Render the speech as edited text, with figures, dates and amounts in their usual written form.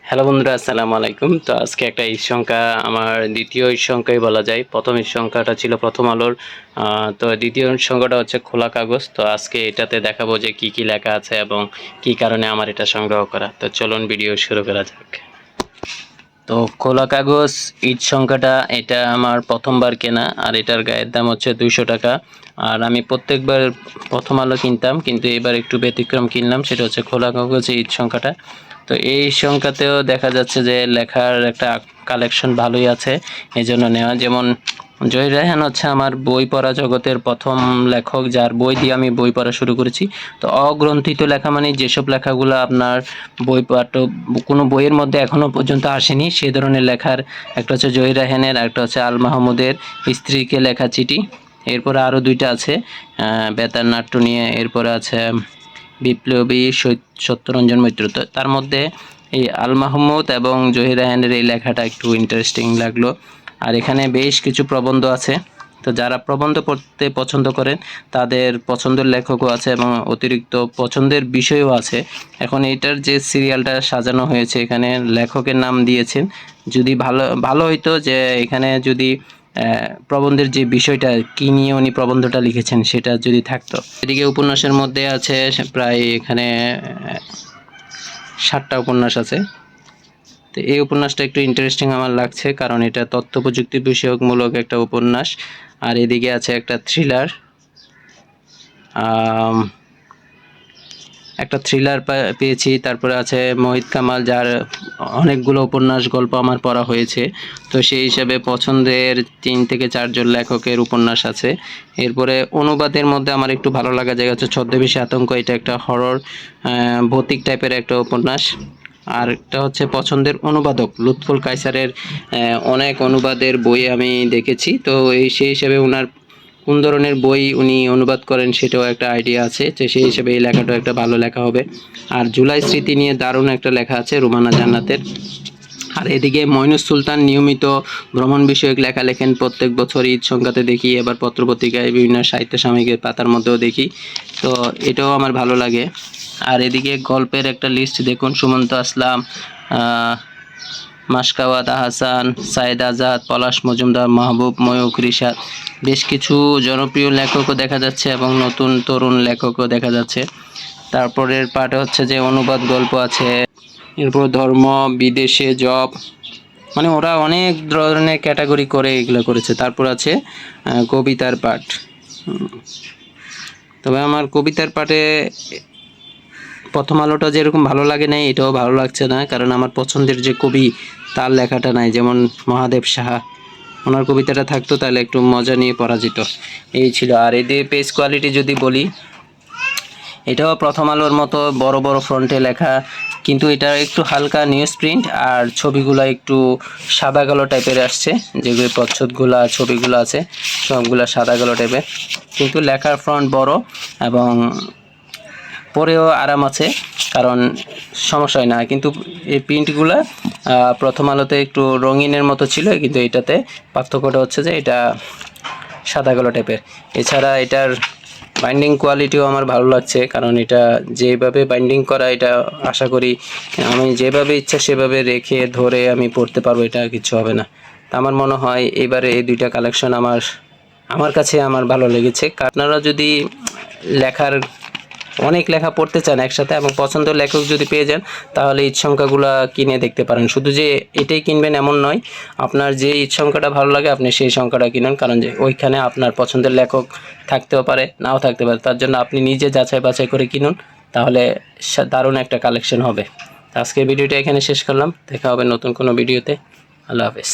Hello বন্ধুরা, আসসালামু আলাইকুম। তো আজকে একটা ঈদ সংখ্যা, আমার দ্বিতীয় ঈদ সংখ্যাই বলা যায়। প্রথম ঈদ সংখ্যাটা ছিল প্রথম আলোর, তো দ্বিতীয় ঈদ সংখ্যাটা হচ্ছে খোলা কাগজ। তো আজকে এটাতে দেখাবো যে কি কি লেখা আছে এবং কি কারণে আমার এটা সংগ্রহ করা। তো চলুন ভিডিও শুরু করা যাক। তো খোলা কাগজ ঈদ সংখ্যাটা এটা আমার প্রথমবার কেনা, আর এটার গায়ের দাম হচ্ছে 200 টাকা। আর আমি প্রত্যেকবার প্রথম আলো কিনতাম, কিন্তু এবার একটু ব্যতিক্রম কিনলাম, সেটা হচ্ছে খোলা কাগজে ঈদ সংখ্যাটা। তো এই সংখ্যাতেও দেখা যাচ্ছে যে লেখার একটা কালেকশন ভালোই আছে, এই জন্য নেওয়া। যেমন জহির রায়হান হচ্ছে আমার বই পড়া জগতের প্রথম লেখক, যার বই দিয়ে আমি বই পড়া শুরু করেছি। তো অগ্রন্থিত লেখা মানে যেসব লেখাগুলো আপনার বই পাঠক কোনো বইয়ের মধ্যে এখনও পর্যন্ত আসেনি, সেই ধরনের লেখার একটা হচ্ছে জহির রায়হানের, আর একটা হচ্ছে আল মাহমুদের স্ত্রীকে লেখা চিঠি। এরপরে আরও দুইটা আছে বেতার নাট্য নিয়ে, এরপরে আছে বিপ্লবী সত্যরঞ্জন মৈত্র। তো তার মধ্যে এই আল মাহমুদ এবং জহির রায়হানের এই লেখাটা একটু ইন্টারেস্টিং লাগলো। আর এখানে বেশ কিছু প্রবন্ধ আছে। তো যারা প্রবন্ধ পড়তে পছন্দ করেন তাদের পছন্দের লেখকও আছে এবং অতিরিক্ত পছন্দের বিষয়ও আছে। এখন এটার যে সিরিয়ালটা সাজানো হয়েছে, এখানে লেখকের নাম দিয়েছেন। যদি ভালো ভালো হইতো যে এখানে যদি প্রবন্ধের যে বিষয়টা কি নিয়ে উনি প্রবন্ধটা লিখেছেন সেটা যদি থাকতো। এদিকে উপন্যাসের মধ্যে আছে প্রায় এখানে 7টা উপন্যাস আছে। তো এই উপন্যাসটা একটু ইন্টারেস্টিং আমার লাগছে, কারণ এটা তথ্য প্রযুক্তি বিষয়কমূলক একটা উপন্যাস। আর এদিকে আছে একটা থ্রিলার, একটা থ্রিলার পেয়েছি। তারপরে আছে মোহিত কামাল, যার অনেকগুলো উপন্যাস গল্প আমার পড়া হয়েছে। তো সেই হিসাবে পছন্দের 3 থেকে 4 জন লেখকের উপন্যাস আছে। এরপরে অনুবাদের মধ্যে আমার একটু ভালো লাগা জায়গা হচ্ছে ছদ্মবেশী আতঙ্ক। এটা একটা হরর ভৌতিক টাইপের একটা উপন্যাস। আর একটা হচ্ছে পছন্দের অনুবাদক লুৎফুল কায়সারের অনেক অনুবাদের বই আমি দেখেছি। তো সেই হিসাবে ওনার কোন ধরনের বই উনি অনুবাদ করেন সেটাও একটা আইডিয়া আছে। তো সেই হিসেবে এই লেখাটাও একটা ভালো লেখা হবে। আর জুলাই স্মৃতি নিয়ে দারুণ একটা লেখা আছে রুমানা জান্নাতের। আর এদিকে মইনুস সুলতান নিয়মিত ভ্রমণ বিষয়ক লেখা লেখেন, প্রত্যেক বছর ঈদ সংখ্যাতে দেখি, এবার পত্রপত্রিকায় বিভিন্ন সাহিত্য সাময়িকীর পাতার মধ্যেও দেখি। তো এটাও আমার ভালো লাগে। আর এদিকে গল্পের একটা লিস্ট দেখুন: সুমন্ত আসলাম, মাসকাওয়াত আহসান, সাইদ আজাদ, পলাশ মজুমদার, মাহবুব, ময়ূক, রিশাদ। বেশ কিছু জনপ্রিয় লেখকও দেখা যাচ্ছে এবং নতুন তরুণ লেখকও দেখা যাচ্ছে। তারপরের পার্টে হচ্ছে যে অনুবাদ গল্প আছে, এরপর ধর্ম, বিদেশে জব, মানে ওরা অনেক ধরনের ক্যাটাগরি করে এগুলো করেছে। তারপর আছে কবিতার পাঠ। তবে আমার কবিতার পাঠে প্রথম আলোটা যেরকম ভালো লাগে নাই, এটাও ভালো লাগছে না, কারণ আমার পছন্দের যে কবি তার লেখাটা নাই। যেমন মহাদেব সাহা, ওনার কবিতাটা থাকতো তাহলে একটু মজা নিয়ে পড়া যেত। এই ছিল। আর এদের পেজ কোয়ালিটি যদি বলি, এটাও প্রথম আলোর মতো বড় বড় ফ্রন্টে লেখা, কিন্তু এটা একটু হালকা নিউজ প্রিন্ট, আর ছবিগুলো একটু সাদা কালো টাইপের আসছে। যেগুলো প্রচ্ছদগুলো ছবিগুলো আছে সবগুলো সাদা কালো টাইপের, কিন্তু লেখার ফ্রন্ট বড় এবং পরেও আরাম আছে, কারণ সমস্যা হয় না। কিন্তু এই প্রিন্টগুলো প্রথম আলোতে একটু রঙিনের মতো ছিল, কিন্তু এটাতে পার্থক্যটা হচ্ছে যে এটা সাদা কালো টাইপের। এছাড়া এটার বাইন্ডিং কোয়ালিটিও আমার ভালো লাগছে, কারণ এটা যেভাবে বাইন্ডিং করা, এটা আশা করি আমি যেভাবে ইচ্ছা সেভাবে রেখে ধরে আমি পড়তে পারবো, এটা কিছু হবে না। তা আমার মনে হয় এবারে এই দুইটা কালেকশন আমার কাছে আমার ভালো লেগেছে। আপনারা যদি লেখার অনেক লেখা পড়তে চান একসাথে এবং পছন্দের লেখক যদি পেয়ে যান, তাহলে ঈদ সংখ্যাগুলো কিনে দেখতে পারেন। শুধু যে এটাই কিনবেন এমন নয়, আপনার যে ঈদ সংখ্যাটা ভালো লাগে আপনি সেই সংখ্যাটা কিনুন, কারণ যে ওইখানে আপনার পছন্দের লেখক থাকতেও পারে, নাও থাকতে পারে। তার জন্য আপনি নিজে যাচাই বাছাই করে কিনুন, তাহলে দারুণ একটা কালেকশন হবে। আজকের ভিডিওটা এখানে শেষ করলাম, দেখা হবে নতুন কোনো ভিডিওতে। আল্লাহ হাফেজ।